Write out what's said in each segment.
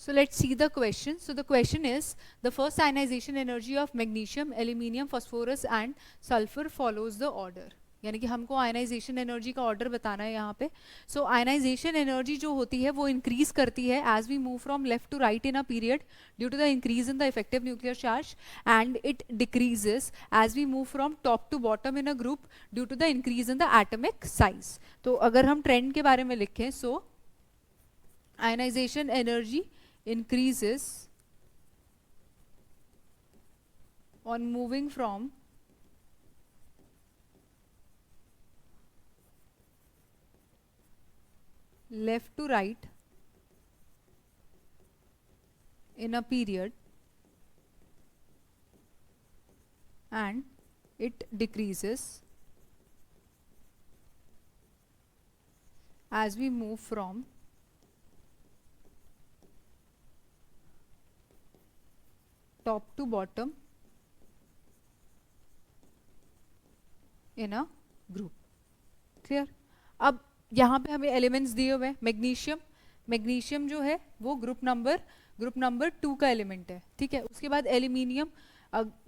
So let's see the question. So the question is, the first ionization energy of magnesium, aluminium, phosphorus and sulfur follows the order. यानी कि हमको ionization energy का order बताना है यहाँ पे. सो ionization energy जो होती है वो इंक्रीज करती है as we move from left to right in a period due to the increase in the effective nuclear charge, and it decreases as we move from top to bottom in a group due to the increase in the atomic size. तो अगर हम trend के बारे में लिखें, so ionization energy increases on moving from left to right in a period, and it decreases as we move from top to bottom in a group. Clear? अब यहाँ पे हमें एलिमेंट्स दिए हुए हैं. मैग्नीशियम जो है वो ग्रुप नंबर 2 का एलिमेंट है. ठीक है. उसके बाद एल्यूमिनियम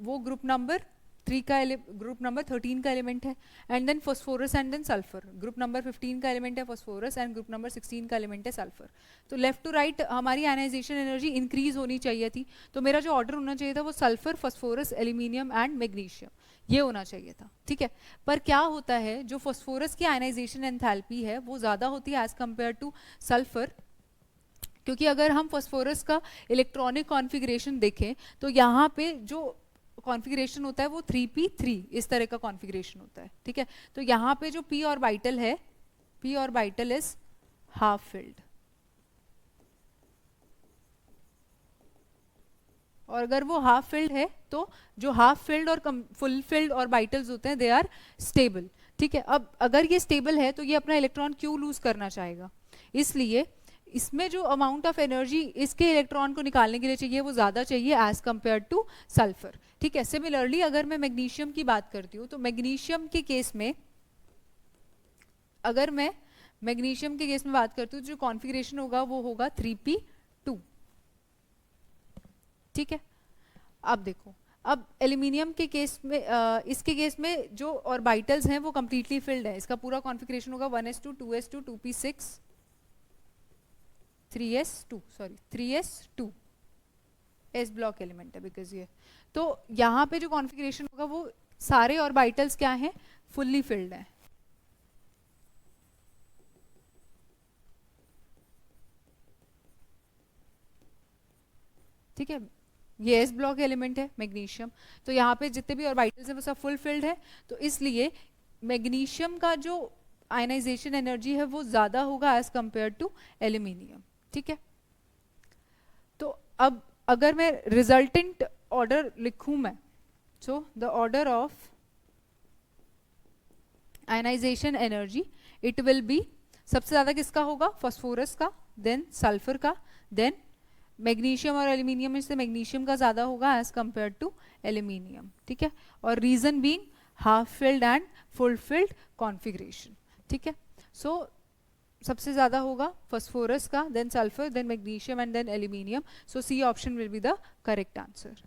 वो ग्रुप नंबर 13 का एलिमेंट है. And then phosphorus and then sulphur group number 15 का एलिमेंट है फॉस्फोरस, एंड ग्रुप नंबर 16 का एलिमेंट है सल्फर. तो लेफ्ट टू राइट हमारी आयनाइजेशन एनर्जी इंक्रीज होनी चाहिए थी. तो मेरा जो ऑर्डर होना चाहिए था वो sulphur, phosphorus, aluminium and magnesium ये होना चाहिए था. ठीक है. पर क्या होता है, जो फॉस्फोरस की आयनाइजेशन एंथैल्पी है वो ज़्यादा होती है एज कम्पेयर टू सल्फर, क्योंकि अगर हम फॉस्फोरस का इलेक्ट्रॉनिक कॉन्फ़िगरेशन देखें तो यहाँ पे जो कॉन्फ़िगरेशन होता है वो 3p3 इस तरह का कॉन्फ़िगरेशन होता है. ठीक है. तो यहाँ पे जो p ऑर्बिटल है, p orbital is half filled, और अगर वो हाफ फिल्ड है तो जो हाफ फिल्ड और फुल फिल्ड ऑर्बिटल्स होते हैं दे आर स्टेबल. ठीक है. अब अगर ये स्टेबल है तो ये अपना इलेक्ट्रॉन क्यों लूज करना चाहेगा, इसलिए इसमें जो अमाउंट ऑफ एनर्जी इसके इलेक्ट्रॉन को निकालने के लिए चाहिए वो ज़्यादा चाहिए एज कम्पेयर टू सल्फर. ठीक है. सिमिलरली अगर मैं मैग्नीशियम की बात करती हूँ तो मैग्नीशियम के केस में, अगर मैं मैग्नीशियम के केस में बात करती हूँ, जो कॉन्फ़िगरेशन होगा वो होगा 3p2. ठीक है. अब देखो, अब एल्यूमिनियम के केस में इसके केस में जो ऑर्बिटल्स हैं वो कंप्लीटली फिल्ड है. इसका पूरा कॉन्फ़िगरेशन होगा 1s2 2s2 2p6 3s2 S block element है बिकॉज ये. तो यहाँ पे जो कॉन्फ़िगरेशन होगा वो सारे ऑर्बिटल्स क्या हैं, फुल्ली फिल्ड हैं. ठीक है. ये एस ब्लॉक एलिमेंट है मैग्नीशियम, तो यहाँ पे जितने भी ऑर्बिटल्स हैं वो सब फुल फिल्ड है. तो इसलिए मैग्नीशियम का जो आयनाइजेशन एनर्जी है वो ज़्यादा होगा एज कम्पेयर टू एल्यूमिनियम. ठीक है. तो अब अगर मैं रिजल्टेंट ऑर्डर लिखूं मैं, so the order of ionization energy it will be, सबसे ज़्यादा किसका होगा, फॉस्फोरस का, देन सल्फर का, देन मैग्नीशियम और एल्यूमिनियम में से मैग्नीशियम का ज़्यादा होगा एज कम्पेयर टू एल्यूमिनियम. ठीक है. और reason being half filled and full filled configuration. ठीक है. सो सबसे ज़्यादा होगा फॉस्फोरस का, then sulphur, then magnesium and then aluminium. So C option will be the correct answer.